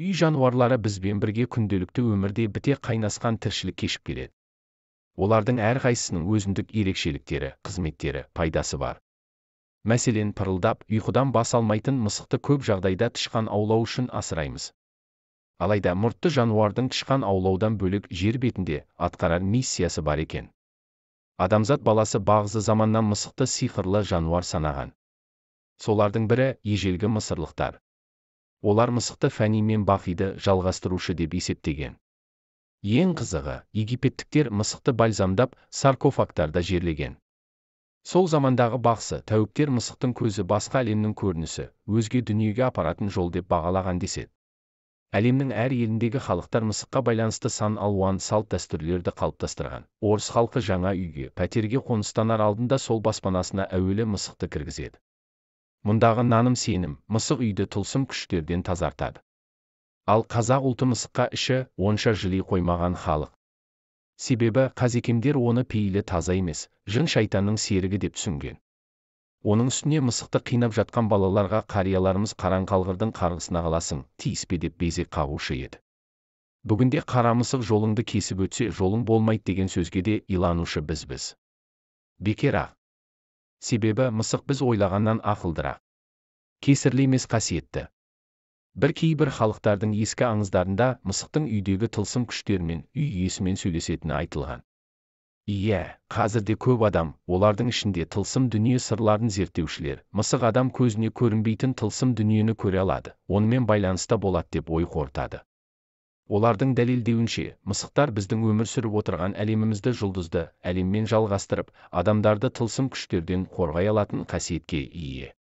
Үй жануарлары бізбен бірге күнделікті өмірде біте қайнасқан тіршілік кешіп келеді. Олардың әрқайсысының өзіндік ерекшеліктері, қызметтері, пайдасы бар. Мәселен, пырылдап, ұйқыдан бас алмайтын мысықты көп жағдайда тышқан аулау үшін асыраймыз. Алайда мұртты жануардың тышқан аулаудан бөлек жер бетінде атқарар миссиясы бар екен. Адамзат баласы бағзы заманнан мысықты сиқырлы жануар санаған. Солардың бірі ежелгі мысырлықтар. Олар мысықты фәни мен бақиды жалғастырушы деп есептеген. Ең қызығы, египеттіктер мысықты бальзамдап, саркофагтарда жерлеген. Сол замандағы бақсы тәуіптер мысықтың көзі басқа әлемнің көрінісі, өзге дүниеге апаратын жол деп бағалаған деседі. Әлемнің әр еліндегі халықтар мысыққа байланысты сан алуан салт дәстүрлерді қалыптастырған. Орыс халқы жаңа үйге, пәтерге қоныстанар алдында сол баспанасына әуелі мысықты кіргізеді. Мұндағы наным сенім, мысық үйді тылсым күштерден тазартады. Ал қазақ ұлты мысыққа іші онша жыли қоймаған халық. Себебі қазекемдер оны пейілі таза емес, жын шайтанның серігі деп түсінген. Оның үстіне мысықты қинап жатқан балаларға қарияларымыз қараң қалғырдың қарғысына қаласың, тиіспе деп безек қағушы еді. Бүгінде қара мысық жолыңды кесіп өтсе жолың болмайды деген сөзге де иланушы біз. Бекер-ақ. Себебі мысық біз ойлағаннан ақылдырақ. Кесірлі емес қасиетті. Кейбір халықтардың ескі аңыздарында мысықтың үйдегі тылсым күштермен, үй иесімен сөйлесетіні айтылған. Иә, қазірде көп адам, олардың ішінде тылсым дүние сырларын зерттеушілер, мысық адам көзіне көрінбейтін тылсым дүниені көре алады, онымен байланыста болады деп ой қорытады. Олардың дәлелдеуінше, мысықтар біздің өмір сүріп отырған әлемімізді жұлдызды әлеммен жалғастырып, адамдарды тылсым күштерден қорғай алатын қасиетке ие.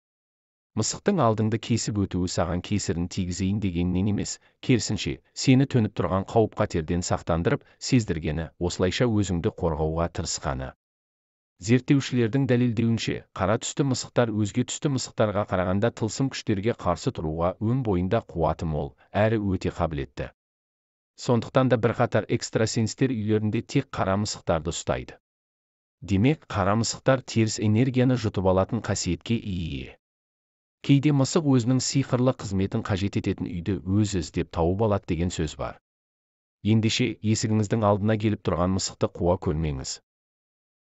Мысықтың алдыңды кесіп өтуі саған кесірін тигізейін дегеннен емес, керісінше, сені төніп тұрған қауіп-қатерден сақтандырып, сездіргені, осылайша өзіңді қорғауға тырысқаны. Зерттеушілердің дәлелдеуінше, қара түсті мысықтар өзге түсті мысықтарға қарағанда тылсым күштерге қарсы тұруға өн бойында қуаты мол, әрі өте қабілетті. Сондықтан да бірқатар экстрасенстер үйлерінде тек қара мысықтарды ұстайды. Демек, қара мысықтар теріс энергияны жұтып алатын қасиетке ие. Кейде мысық өзінің сиқырлы қызметін қажет ететін үйді өзі іздеп тауып алады деген сөз бар. Ендеше есігіңіздің алдына келіп тұрған мысықты қуа көрмеңіз.